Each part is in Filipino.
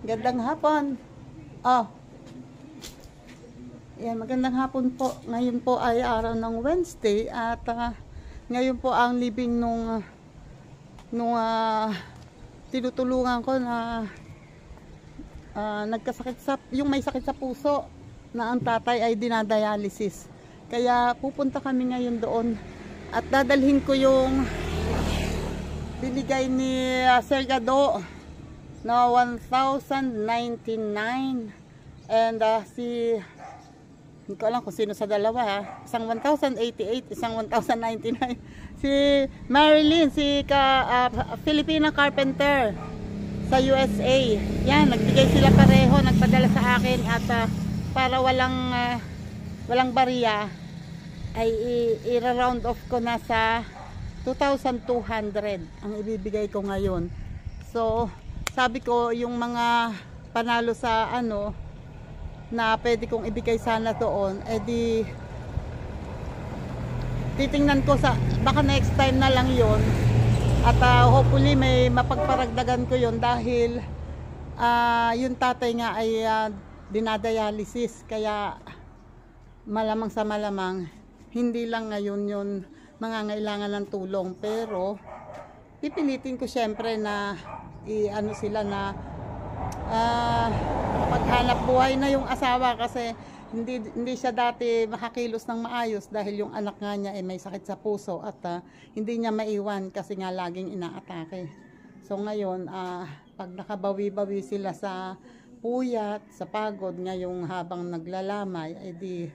Gandang hapon. Oh. Yan, magandang hapon po. Ngayon po ay araw ng Wednesday at ngayon po ang libing nung tinutulungan ko na nagkasakit sa yung may sakit sa puso na ang tatay ay dinadialysis. Kaya pupunta kami ngayon doon at dadalhin ko yung binigay ni Sir Gado na 1,099 and hindi ko alam kung sino sa dalawa ha. Isang 1,088, isang 1,099. Si Marilyn, Filipina carpenter sa USA. Yan, nagbigay sila pareho, nagpadala sa akin at para walang bariya ay i-round off ko na sa 2,200 ang ibibigay ko ngayon. So, sabi ko yung mga panalo sa na pwede kong ibigay sana doon, edi titingnan ko baka next time na lang yon at hopefully may mapagparagdagan ko yon dahil yung tatay nga ay dinadialysis, kaya malamang sa malamang hindi lang ngayon yun mangangailangan ng tulong, pero pipilitin ko syempre na sila na paghanap buhay na yung asawa kasi hindi siya dati makakilos ng maayos dahil yung anak nga niya ay may sakit sa puso at hindi niya maiwan kasi nga laging inaatake. So ngayon pag nakabawi-bawi sila sa puyat, sa pagod ngayong habang naglalamay, edi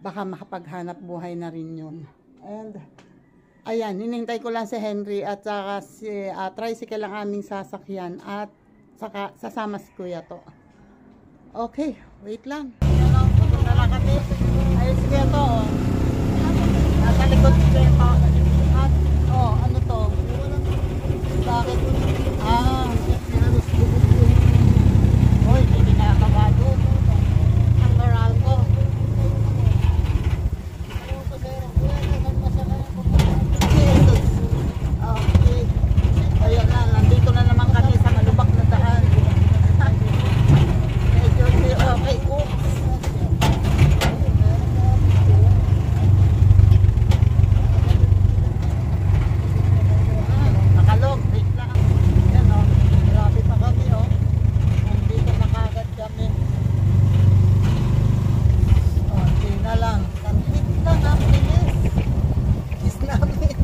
baka makapaghanap buhay na rin yun. And ayan, hinintay ko lang si Henry at saka si tricycle ang aming sasakyan at saka sasama si Kuya to. Okay, wait lang. Pupunta na kami. Ayos Kuya to. Nasa likod si Kuya to. At, ano to? Bakit? Hoy, hindi nakakabado. Ang moral ko. Okay. Ayun na, nandito na naman kami sa malubak na daan. Medyo okay, oops. Nakalog, break lang. Yan grabe pa kami nandito na kagad kami. Okay na lang. Tantik lang ang bilis. Kiss namin.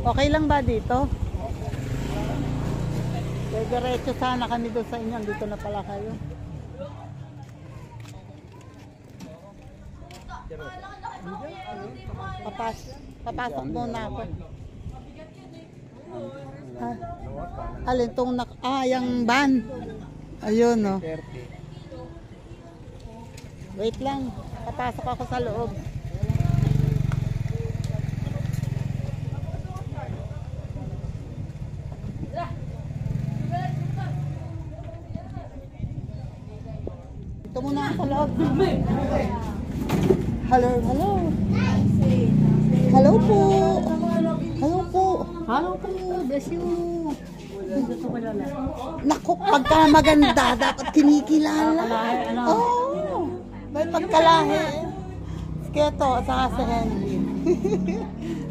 Okay lang ba dito? Diretso sana kami doon sa inyo. Dito na pala kayo. Papasok muna ako. Alin tong yung van. Ayun Wait lang. Papasok ako sa loob. Ito muna sa loob. Hello, hello. Hello po. Hello po. Hello po. Bless you. Naku, pagka maganda, dapat kinikilala. May pagkalahe. Sketo, at saka si Henry.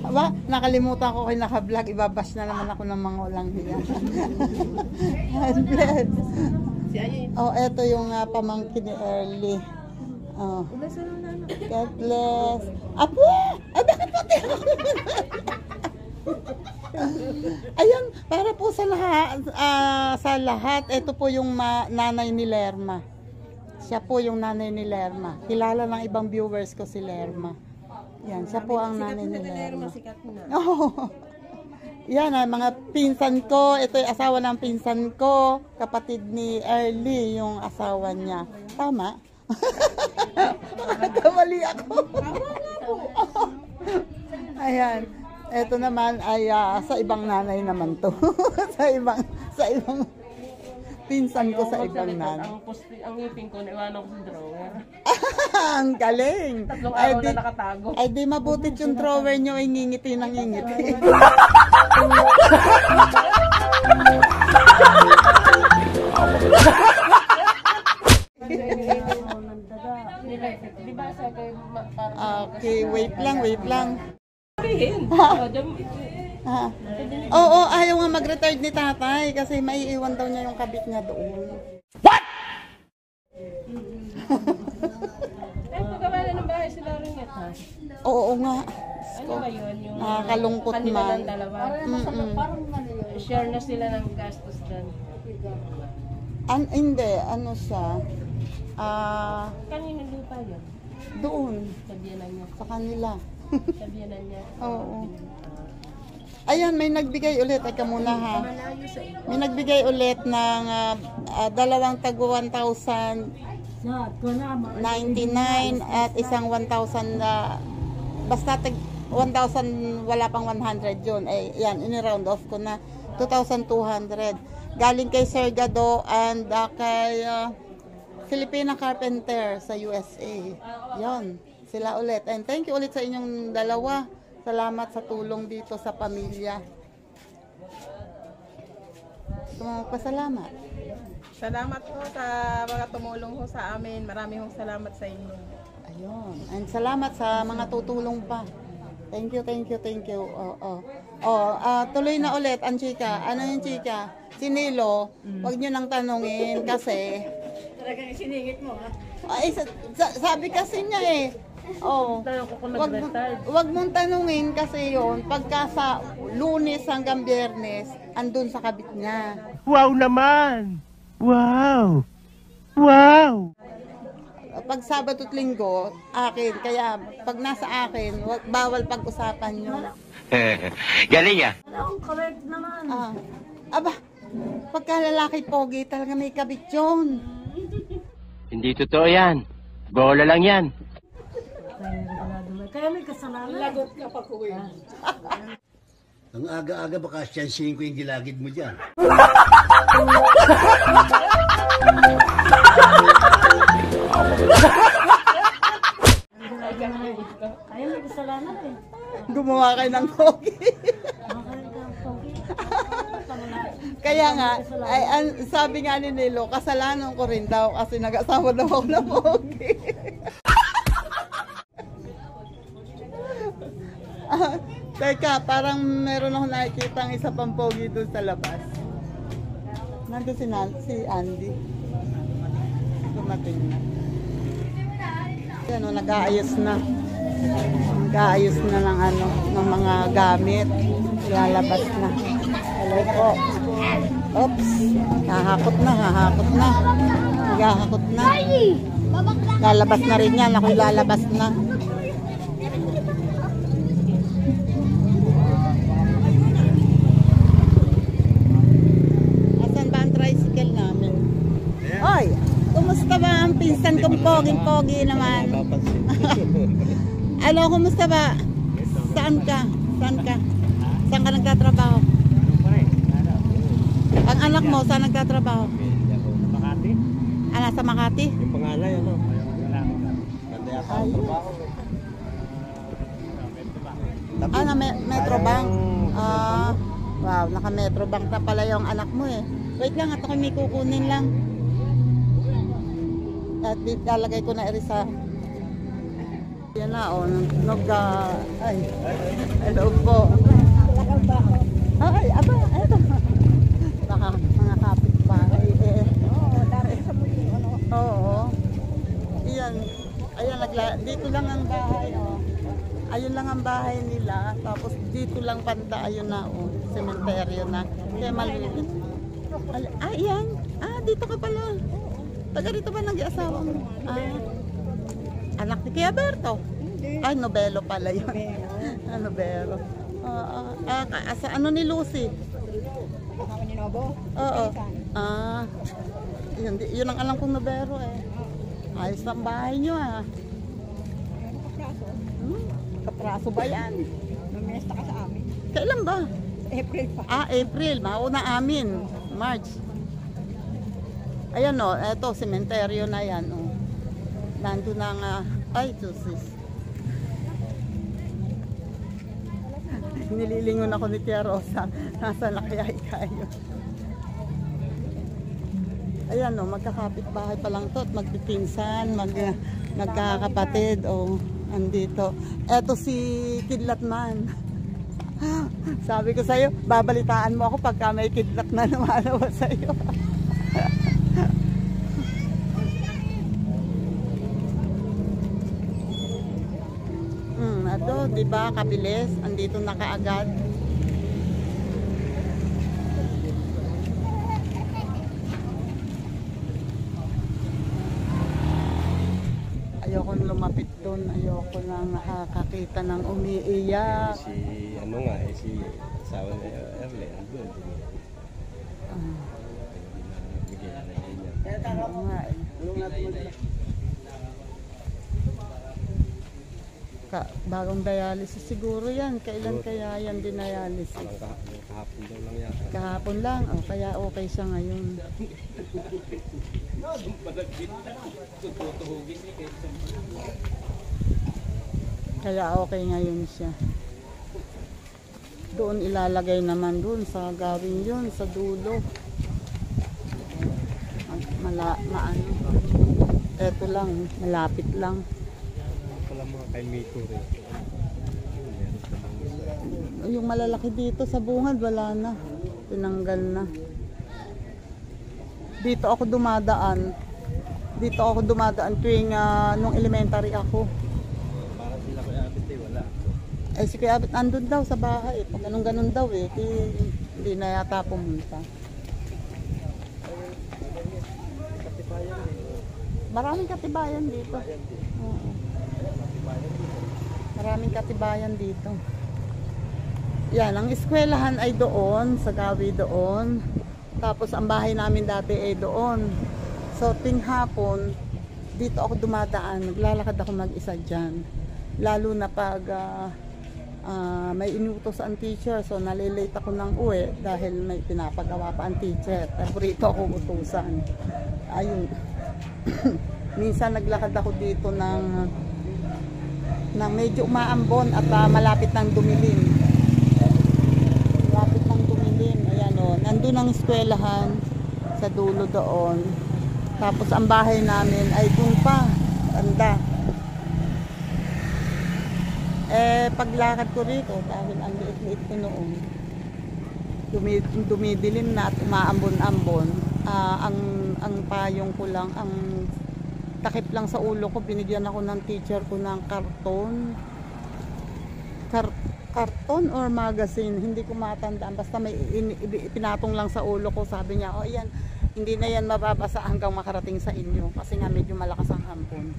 Aba, nakalimutan ko kayo naka-vlog. Ibabash na naman ako ng mga ulang hiya. Bless. Eto yung pamangkin ni Early. God bless. Apo! Ay, bakit pati ako? Ayan, para po sa lahat, ito po yung nanay ni Lerma. Siya po yung nanay ni Lerma. Kilala ng ibang viewers ko si Lerma. Yan, siya po ang nanay ni Lerma. Sikat na. Oh. Yan, mga pinsan ko. Ito yung asawa ng pinsan ko. Kapatid ni Early, yung asawa niya. Tama? Kamali ako. Ayan. Ito naman ay sa ibang nanay naman to. sa ibang pinsan ko sa ibang nanay. Ang ngipin ko, naiwanan ko sa drawer. Ang galing. 3 araw na nakatago. Ay di mabuti yung drawer nyo ay ngingiti ng ngingiti. Okay, wait lang. Oo, ayaw nga mag-retired ni tatay kasi maiiwan daw niya yung kabit niya doon. What? Pagkawala ng bahay sila rin ito. Oo nga. Ano ba yun? Yung Nakakalungkot kanila man. ng dalawa. Share na sila ng gastos doon. Hindi, ano siya? Kanina lupa yun? Doon. Sa biyanan niya. Sa kanila. Sa biyanan niya. Oo. Ayan, may nagbigay ulit. Teka muna ha. Malayo sa iyo. May nagbigay ulit ng dalawang tag 1,099 at isang 1,000 basta tag 1,000 wala pang 100 yun. Eh, yan, ini-round off ko na 2,200. Galing kay Sir Gado and kay Filipina Carpenter sa USA. Yon, sila ulit. And thank you ulit sa inyong dalawa. Salamat sa tulong dito sa pamilya. Pasalamat. Salamat po sa mga tumulong ho sa amin. Marami hong salamat sa inyo. Ayun. And salamat sa mga tutulong pa. Thank you. Tuloy na ulit ang chika. Ano yung chika? Si Nilo, wag nyo nang tanungin kasi Talagang isiningit mo ha? ay, sabi kasi niya eh. Oh, wag mong tanungin kasi yon pagka sa Lunes hanggang Biyernes andun sa kabit niya. Wow naman! Wow! Pag Sabado at Linggo, akin. Kaya pag nasa akin, bawal pag-usapan yun. Galing ah! Ang correct naman. Aba, pagka lalaki pogi, talaga may kabit yun. Hindi totoo yan. Bola lang yan. Kaya may kasalanan. Lagot ka pa kuwi. Ang aga-aga baka siyansihin ko yung gilagid mo dyan. Kaya may kasalanan eh. Gumawa kayo ng pogi. Kaya nga, sabi nga ni Nilo, kasalanan ko rin daw kasi nag-asawa daw ako ng pogi. Teka, parang meron ako nakikita ang isa pang pogi doon sa labas. Nandun si Andy. Dumating na. Yan o, nag-aayos na. Nag-aayos na ng mga gamit. Lalabas na. Hello po. Oops. Hahakot na. Naghahakot na. Lalabas na rin yan. Ako'y lalabas na. Oy, kumusta ba ang pinsan kong poging-pogi naman? Ano, kumusta ba? Saan ka? Saan ka nagtatrabaho? Ang anak mo, saan nagtatrabaho? Makati? Sa Makati? Yung pangalay, ano? Ganda yata ang trabaho. Metrobank. Wow, naka-Metrobank na pala yung anak mo eh. Wait lang, at ako may kukunin lang. At lalagay ko na sa yan na o ay hello po. Ay aba eto baka mga kapitbahay oo ayan dito lang ang bahay ayun lang ang bahay nila tapos Dito lang banda, ayun na, oh, sementeryo na. Kaya maliit. Yan. Dito ka pala. Taga rito ba nag-iasawa mo? Anak ni Kuya Berto? Ay, Nobelo pala yun. Nobelo. Sa ano ni Lucy? Kasama ni Nobo? Oo. Yun ang alam kong Nobelo eh. Ayos ang bahay nyo Kapraso. Kapraso ba yan? Namesta ka sa amin. Kailan ba? April pa. April. Mauna amin. March. Ayan o. Eto, sementeryo na yan. Oh. Nandun na nga. Ay, Tusis. Nililingon ako ni Tia Rosa. Nasa na kaya ikayo. Ayan o, magkakapit bahay pa lang to at magpipinsan, magkakapatid o andito. Eto si Kidlatman. Sabi ko sa'yo, babalitaan mo ako pagka may kidlat na lumalawa sa'yo. Ato, di ba, kabilis, andito na kaagad. Ayokong lumapit doon, ayoko lang nakakakita ng umiiyak. Si ano nga si asawa ni Erle andun. Bigyan na niya. Oo nga eh. Bagong dialysis siguro yan. Kailan kaya yan dindialysis? Kahapon daw lang yata. Kahapon lang? O, kaya okay siya ngayon. Kaya okay ngayon siya. Doon ilalagay naman doon sa gawin yun, sa dulo. Maano. Eto lang, malapit lang. Mga kay Mito rin. Yung malalaki dito sa bungad wala na, tinanggal na. Dito ako dumadaan tuwing nung elementary ako. Para sila Kuya Abit wala. Si Kuya Abit andun daw sa bahay, pag ganun daw hindi na yata pumunta. Maraming katibayan dito. Maraming katibayan dito. Yan, ang eskwelahan ay doon, sa Gawi doon. Tapos ang bahay namin dati ay doon. So, ting hapon, dito ako dumadaan. Naglalakad ako mag-isa dyan. Lalo na pag may inutos ang teacher. So, nalilate ako ng uwi dahil may pinapagawa pa ang teacher. Paborito ako utusan. Ayun. Minsan naglakad ako dito ng medyo umaambon at malapit ng dumilim. Malapit ng dumilim. Ayan o. Nandun ang eskwelahan sa dulo doon. Tapos ang bahay namin ay dun pa. Tanda. Paglakad ko rito dahil ang liit-liit ko noon. Dumidilim na at umaambon-ambon. Ang payong ko lang, ang takip lang sa ulo ko, binigyan ako ng teacher ko ng karton. Karton or magazine, hindi ko matandaan. Basta may pinatong lang sa ulo ko. Sabi niya, yan, hindi na yan mababasa hanggang makarating sa inyo. Kasi nga medyo malakas ang hampon.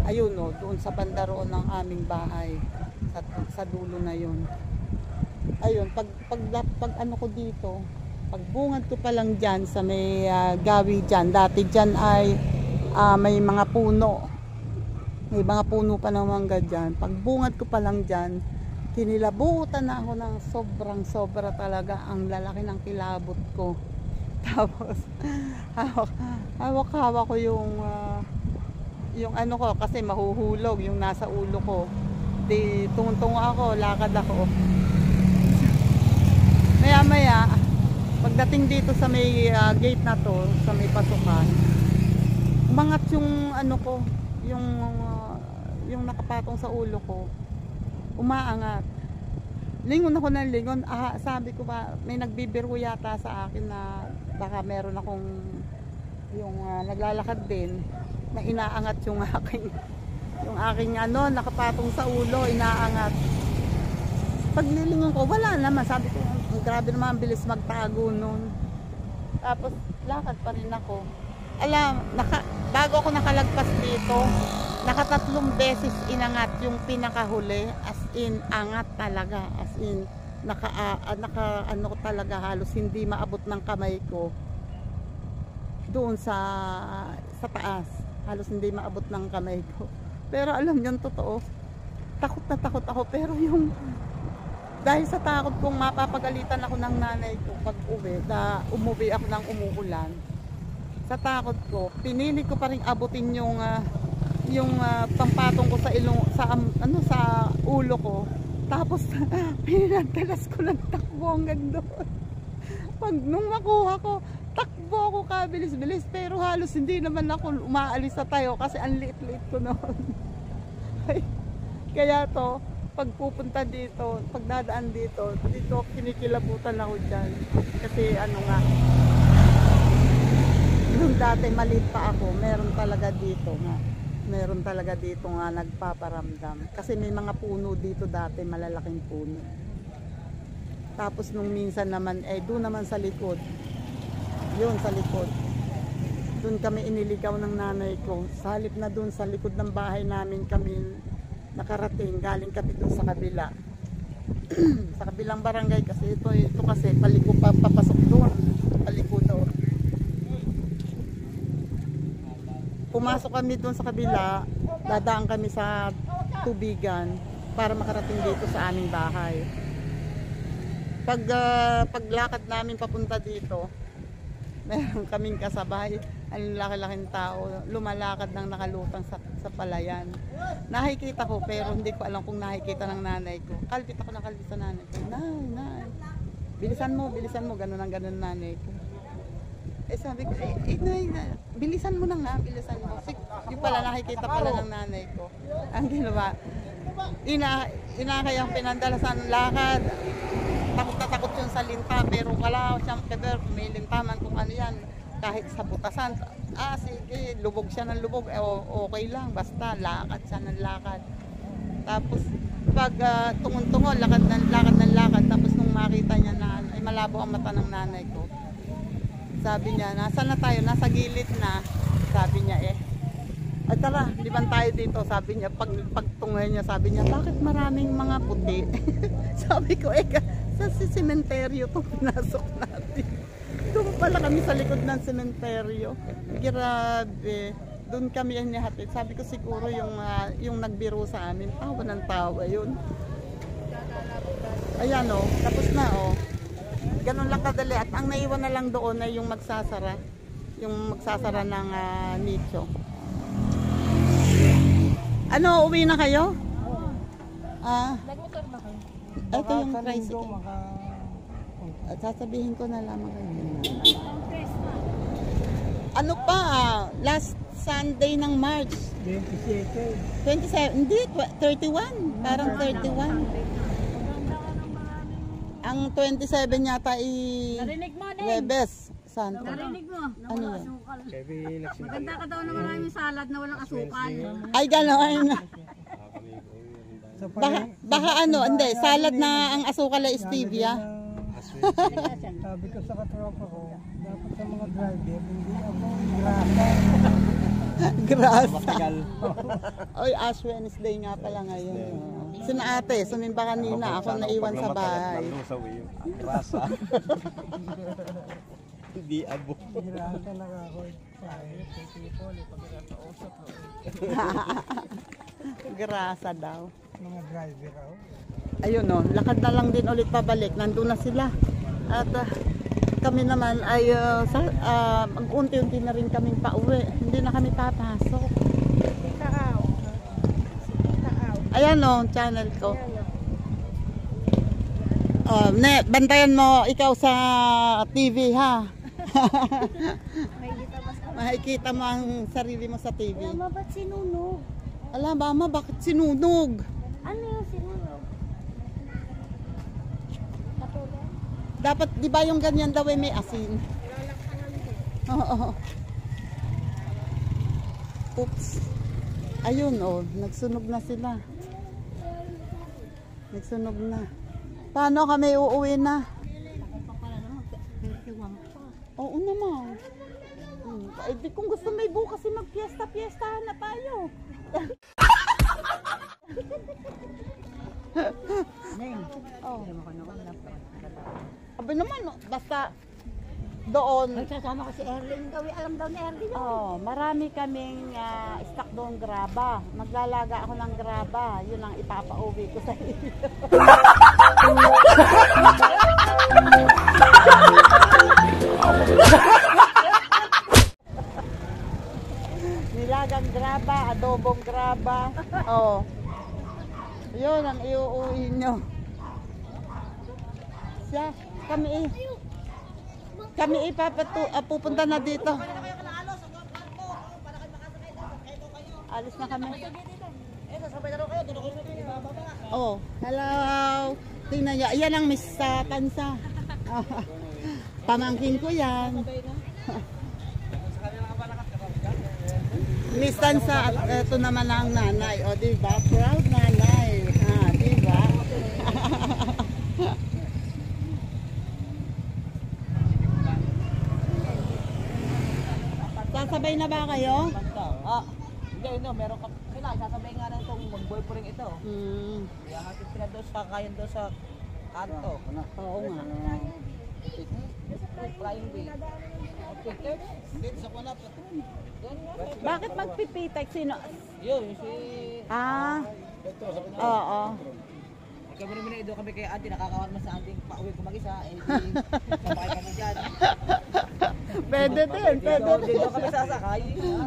Ayun o, doon sa banda roon ng aming bahay. Sa dulo na yun. Ayun, pag ano ko dito, pagbungad ko pa lang dyan sa may Gawi dyan. Dati dyan ay may mga puno. May mga puno pa ng mangga dyan. Pagbungad ko pa lang dyan, kinilabutan na ako ng sobra talaga. Ang lalaki ng kilabot ko. Tapos, hawak ko yung ano ko, kasi mahuhulog yung nasa ulo ko. Di, tungo ako, lakad ako. Maya, pagdating dito sa may gate na to, sa may pasukan, umangat yung ano ko, yung nakapatong sa ulo ko, umaangat. Lingon ako ng lingon. Sabi ko ba, may nagbibiro yata sa akin na baka meron akong naglalakad din na inaangat yung aking ano, nakapatong sa ulo, inaangat. Paglilingon ko, wala naman. Sabi ko, grabe naman, bilis magtago nun. Tapos, lakad pa rin ako. Alam, bago ako nakalagpas dito, nakatatlong beses inangat yung pinakahuli. As in, angat talaga. As in, ano ko talaga, halos hindi maabot ng kamay ko. Doon sa taas. Halos hindi maabot ng kamay ko. Pero alam niyo, totoo. Takot na takot ako. Pero yung dahil sa takot kong mapapagalitan ako ng nanay ko pag umuwi ako ng umuulan. Sa takot ko, pinili ko pa rin abutin yung pampatong ko sa ulo ko. Tapos pinagdalas ko ng takbo hanggang doon. Nung makuha ko, takbo ako kabilis-bilis, pero halos hindi naman ako umaalis sa tayo kasi ang liit-liit ko noon. Kaya to, pag pupunta dito, pagdadaan dito, kinikilabutan ako dyan. Kasi ano nga, nung dati maliit pa ako, meron talaga dito nga nagpaparamdam. Kasi may mga puno dito dati, malalaking puno. Tapos nung minsan naman, doon naman sa likod, yun sa likod, doon kami iniligaw ng nanay ko. Sa halip na doon sa likod ng bahay namin kami nakarating, galing kami doon sa kabila. Sa kabilang barangay kasi ito kasi paliko papasok doon, paliko doon. Pumasok kami doon sa kabila, dadaan kami sa tubigan para makarating dito sa aming bahay. Paglakad namin papunta dito, meron kaming kasabay, ang laki-laking tao, lumalakad ng nakalutang sa palayan. Nakikita ko pero hindi ko alam kung nakikita ng nanay ko. Kalpit ako ng kalpit sa nanay ko. Nay, bilisan mo, ganun ang ganun nanay ko. Sabi ko, nay, bilisan mo na nga, bilisan mo. Yung pala nakikita pala ng nanay ko. Ang ginawa, inakay ang pinandalasan lakad. Takot na takot yun sa linta, pero wala siyang keber, may lintaman kung ano yan. Kahit sa butasan, sige, lubog siya ng lubog, okay lang, basta lakad siya ng lakad. Tapos pag tungon-tungon, lakad ng lakad, tapos nung makita niya na ay malabo ang mata ng nanay ko, sabi niya, nasa na tayo, nasa gilid na, sabi niya ay tara, liban tayo dito, sabi niya, pagtungoy niya, sabi niya, bakit maraming mga puti? Sabi ko, sa sementeryo itong pinasok natin. Doon pala kami sa likod ng sementeryo. Grabe. Doon kami inihatid. Sabi ko siguro yung nagbiro sa amin, tawa ng tawa yun. Ayan tapos na ganun lang kadali. At ang naiwan na lang doon ay yung magsasara. Yung magsasara ng nicho. Uwi na kayo? Nagmotor ba kayo? Ito yung tricycle. At sasabihin ko na lamang kayo. Ano pa? Last Sunday ng March. 27. Hindi, 31. Parang 31. Ang 27 yata Narinig mo, Nen? Webes. Santo. Narinig mo? Ano yan? Maganda ka daw na maraming salad na walang asukal. Ay, gano'n. Baka hindi, salad na ang asukal ay stevia. Sabi ko sa katropa ko, dapat sa mga driver, hindi ako grasa. Oy, Ash Wednesday nga pala ngayon. Sina ate, sumimba kanina, ako naiwan sa bahay. Grasa. Hindi abo. grasa na ako. Grasa daw. Mga driver ako. Ayun lakad na lang din ulit pabalik. Nandun na sila. At kami naman ay mag-unti-unti na rin kaming pauwi. Hindi na kami papasok. Ayan channel ko. Bantayan mo ikaw sa TV ha. Makikita mo ang sarili mo sa TV. Mama, ba't sinunog? Alam, mama, bakit sinunog? Ano yung sinunog? Katulad? Dapat, di ba yung ganyan daw may asin? Oo. Oops. Ayun, nagsunog na sila. Nagsunog na. Paano kami uuwi na? Oo naman. Eh, di kung gusto may bukas mag-fiesta-fiestahan na tayo. Oh. Aba naman, basta doon. Magsasama ko si Erling daw. Alam daw ni Erling. Oh, marami kaming stock doon graba. Maglalaga ako ng graba. Yun ang ipapauwi ko sa iyo. Nilagang graba, adobong graba. Oh. Yun ang iuuwi nyo. Siya, kami pupunta na dito. Alis na kami. Oh, hello. Tingnan niyo, yan ang Miss Tansa. Pamangkin ko yan. Miss Tansa at ito naman ang nanay. O, diba? Proud nanay. Diba? Sasabay na ba kayo? Hindi, meron ka. Sasabay nga na itong mag-boyfriend ito. Kaya hatid sila doon sa kayan doon sa kanto. Oo nga. Flying way. Bakit magpipitek? Sino? Yun, si... Oo. Kami naman doon kami kay auntie, nakakawan mo sa auntie, pauwi ko mag-isa, eh di, sabay kami dyan. Pwede din, pwede din. Dito kami sasakay.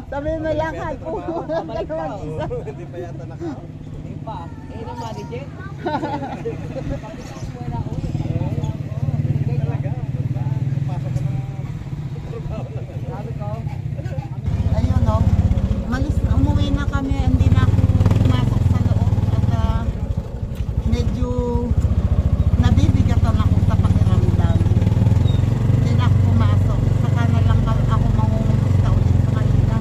Sabi mo lang, hay po. Pabalik pa. Hindi pa yata nakaw. Hindi pa. Eh, nang manager. Sabi ko. Ayun o, umuwi na kami, hindi na ako pumasok sa loob at medyo nabibigatan ako sa pakiramdam. Hindi na ako pumasok, saka na lang ako mangungumusta ulit sa kanila.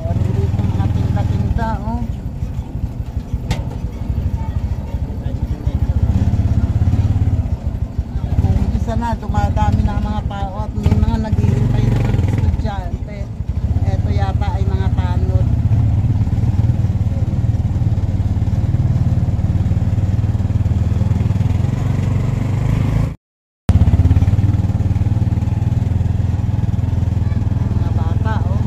Meron dito mga tinda-tinda oh. Isa na, dumadami na ang mga tao at may mga naghihintay na ng estudyante. Ito yata ay mga tanod. Mga bata, oh.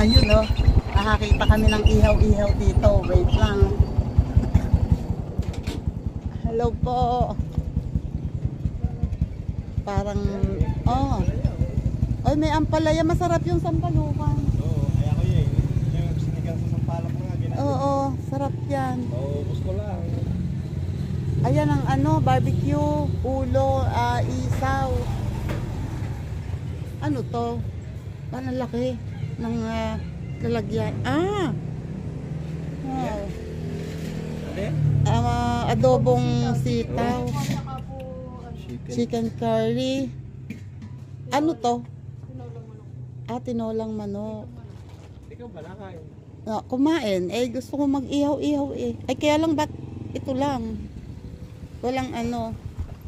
Ayun oh, nakakita kami ng ihaw-ihaw dito. Wait lang. Hello po. Parang, oh. Oy, may ampalaya. Masarap yung sampalukan. Oo, kaya ko yun. Yung sinigang sa sampalok mga ginagawa. Oo, sarap yan. Ubus ko lang. Ayan ang ano, barbecue, ulo, isaw. Ano to? Parang laki ng lalagyan. Wow. Adobong sitaw. Chicken curry. Ano to? Tinolang manok. Ikaw ba nakain? Kumain. Gusto ko mag-ihaw-ihaw eh. Kaya lang ba't ito lang? Walang ano.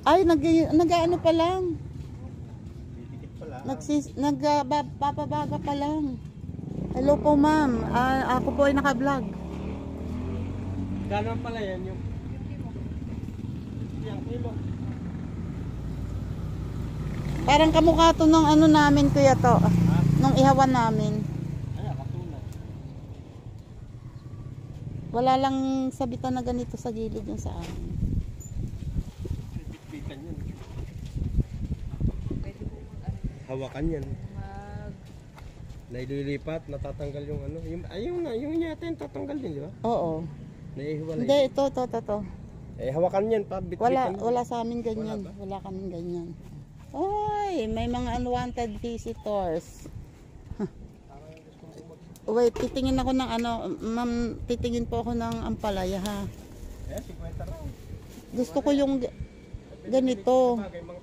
Nag-ano pa lang. Nagpapabaga pa lang. Hello po ma'am. Ako po ay naka-vlog. Gano'n pala yan yung kilo. Parang kamukha to ng ano namin kuya to. Nung ihawan namin. Katulad. Wala lang sabitan na ganito sa gilid yung sa amin. Pitpitan yan. Hawakan yan. Naililipat, natatanggal yung ano. Yung yata yung tatanggal din, di ba? Oo. Naihiwalay. Hindi, ito. Hawakan yan pa. Wala sa amin ganyan. Wala kaming ganyan. Oy, may mga unwanted visitors. Wait, titingin ako ng ano, ma'am, titingin po ako ng ampalaya ha. Eh, 50 raw. Gusto ko yung ganito.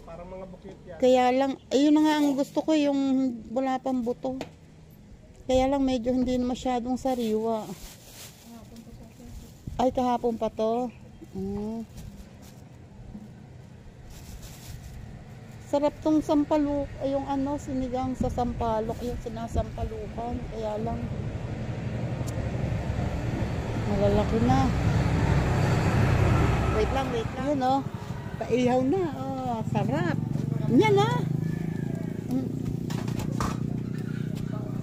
Parang mga bukit yan. Kaya lang, ayun na nga ang gusto ko, yung wala pang buto. Kaya lang medyo hindi masyadong sariwa. Ay, kahapon pa to. Sarap tong sampaluk, ay yung ano, sinigang sa sampalok, yung sinasampalukan. Kaya lang, malalaki na. Wait lang. Yun oh, paihaw na. Oh, sarap. Yan ah.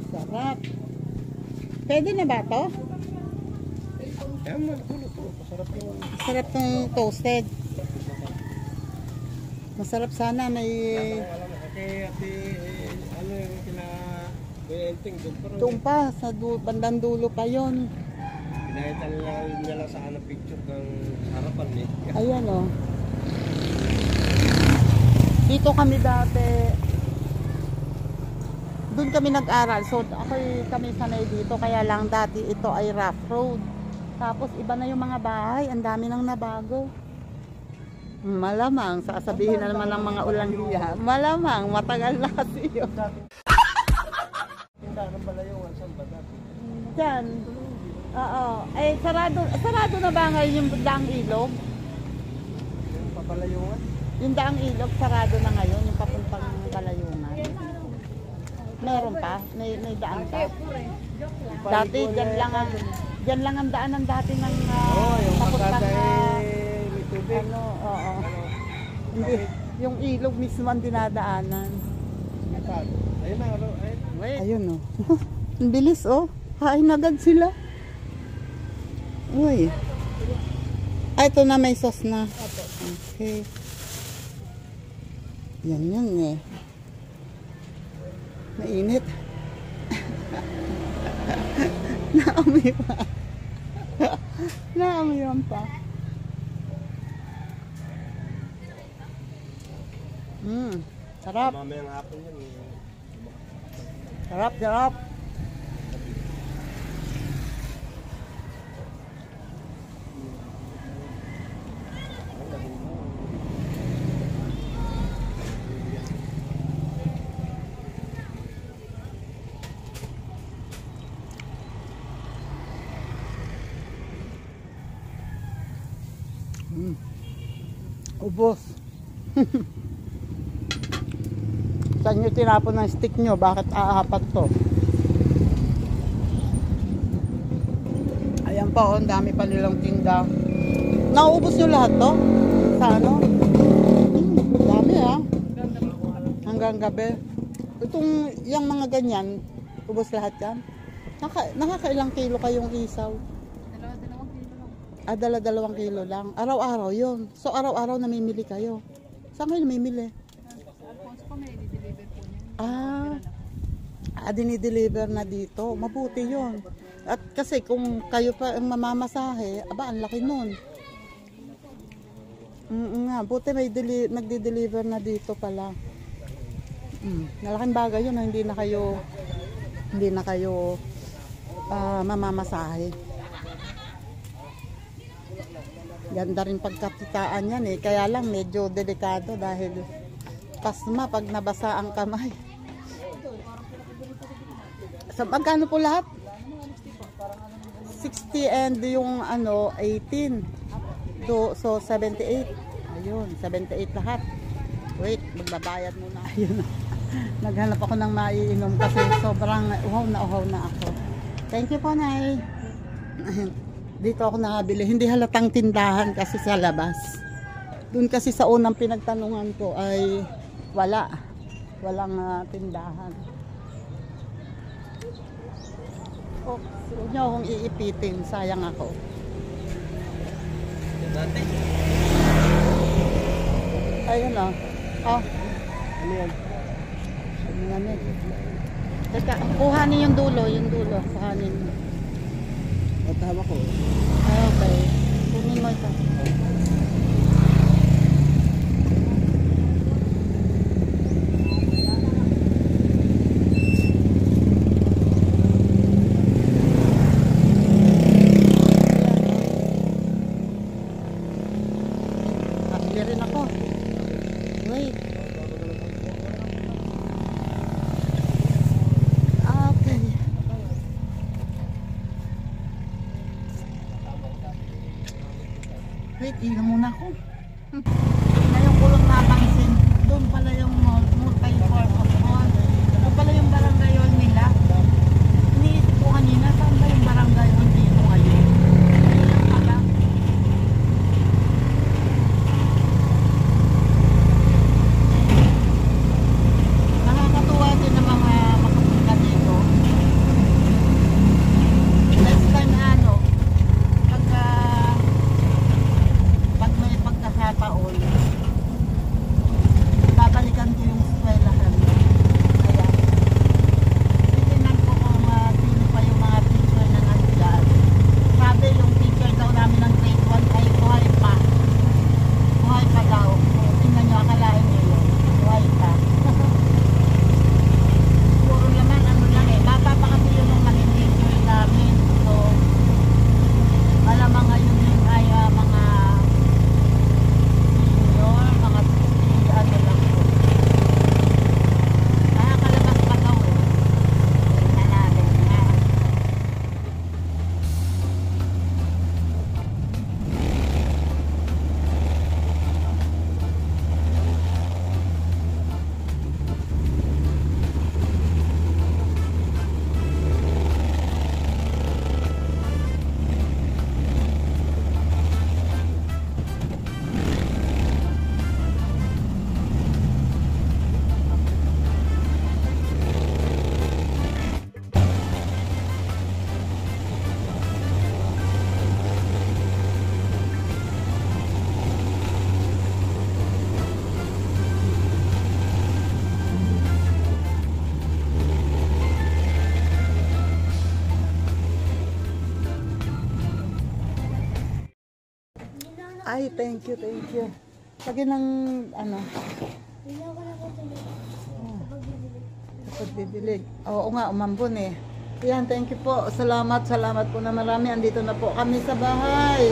Sarap. Pwede na ba to? Eh, magulo to. Masarap yung... Sarap tong toasted. Masarap sana may... Alam mo, kay ate, ano yung kina... Benting, Doon pa, sa bandang dulo pa yon. Pinahitan niya lang sa ano picture ng harapan eh. Ayan o. Dito kami dati. Doon kami nag-aral. So, kami sanay dito. Kaya lang dati ito ay rough road. Tapos iba na yung mga bahay. Ang dami nang nabago. Malamang, sasabihin na naman ng mga ulanghiya. Malamang, matagal na kasi yun. Tindahan ng Balayungan, saan ba dati? Diyan. Oo. Eh, sarado na ba ngayon yung daang ilog? Yung Papalayungan? Yung daang ilog, sarado na ngayon, yung papuntang Balayungan. Meron pa? May daan pa? Dati, dyan lang ang daan ng dati ng Yung papuntang may tubig. ano, oo. Hindi, yung ilog mismo ang dinadaanan. Ayun na, ayun. Ayun oh. Ang bilis oh. Kain agad sila. Uy. Ay, ito na may sauce na. Okay. Yan eh. Mainit. Naamoy pa. Naamoy pa. Sarap. Mamayang hapon yun. Sarap. Ubos. Saan nyo tinapon ng stick nyo? Bakit aapat to? Ayan pa, ang dami pa nilang tinda. Nauubos nyo lahat to? Sa ano? Dami ah. Hanggang gabi. Itong, yung mga ganyan, ubos lahat yan. Nakakailang kilo kayong isaw? Dala-2 kilo lang. Araw-araw yun. So, araw-araw namimili kayo. Saan kayo namimili? Dinideliver na dito. Mabuti yun. At kasi kung kayo pa ang mamamasahe, aba, ang laki nun. Nga, buti may nagde-deliver na dito pala. Malaking bagay yun, hindi na kayo mamamasahe. Ganda rin pagkakitaan yan eh. Kaya lang medyo delikado dahil pasma pag nabasa ang kamay. So, magkano po lahat? 60 and yung ano, 18. So, 78. Ayun, 78 lahat. Wait, magbabayad muna. Ayun. Naghanap ako ng maiinom kasi sobrang uhaw na ako. Thank you po, Nay. Dito ako nakabili. Hindi halatang tindahan kasi sa labas. Doon kasi sa unang pinagtanungan ko ay walang tindahan. Oh, huwag niyo akong iipitin. Sayang ako. Dati? Ayun o. Oh. Ano yan? Ano. Teka, kuhanin yung dulo. Kuhanin mo. Tama ko. Okay. Kunin mo ito. tubig, inom muna ako. Ngayon ko lang napansin, doon pala yung multi-purpose hall. Doon pala yung barangay hall nila. Iniisip ko kanina, saan ba yung barangay hall dito ngayon? Ayun lang pala. Nakakatuwa din ang mga makapunta dito. Next time pag may pagkakataon, babalikan ko yung eskwelahan. Kaya, titignan ko kung sino pa yung mga teacher na nandyan. Sabi yung teacher daw namin ng grade 1 ay buhay pa. Buhay pa daw. Tingnan nyo, akalain nyo yun. Buhay pa. Puro naman, ano lang eh. Bata pa kasi yun yung naging teacher namin. So, malamang ngayon yun ay mga senior, mga 60, ano lang po. Nakakalabas pa daw eh. Tingnan natin ha. Ay, thank you, thank you. Lagi ng, ano, pagdidilig. Oo nga, umambon eh. Yan, thank you po. Salamat po na marami. Andito na po kami sa bahay.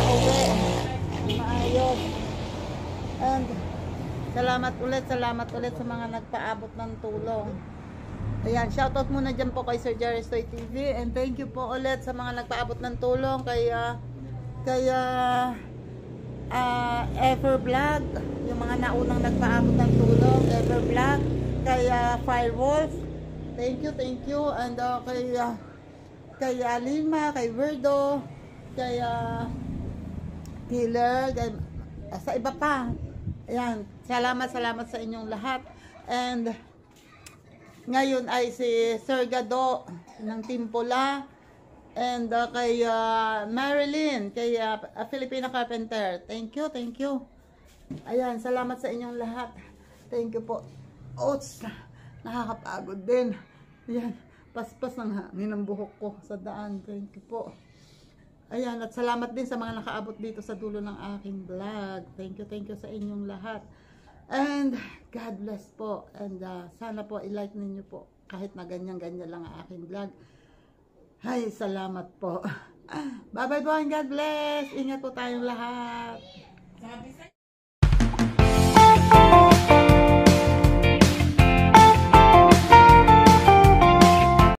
Pauwi. Maayos. And, salamat ulit sa mga nagpaabot ng tulong. Ayan, shoutout muna dyan po kay Sir Jaristoy TV. And thank you po ulit sa mga nagpaabot ng tulong. Kaya Evervlog, yung mga naunang nagpaabot ng tulong. Evervlog, kaya Firewolf. Thank you. And kay Alima, kay Verdo, kay Killer, sa iba pa. Ayan, salamat sa inyong lahat. And ngayon ay si Sir Gado ng Timpula, and kay Marilyn, kay Filipina Carpenter. Thank you. Ayan, salamat sa inyong lahat. Thank you po. Oats, nakakapagod din. Ayan, paspas ng hangin ng buhok ko sa daan. Thank you po. Ayan, at salamat din sa mga nakaabot dito sa dulo ng aking vlog. Thank you sa inyong lahat. And God bless po. And sana po i-like ninyo po kahit na ganyan-ganyan lang ang aking vlog. Ay, salamat po. Bye-bye po and God bless. Ingat po tayong lahat.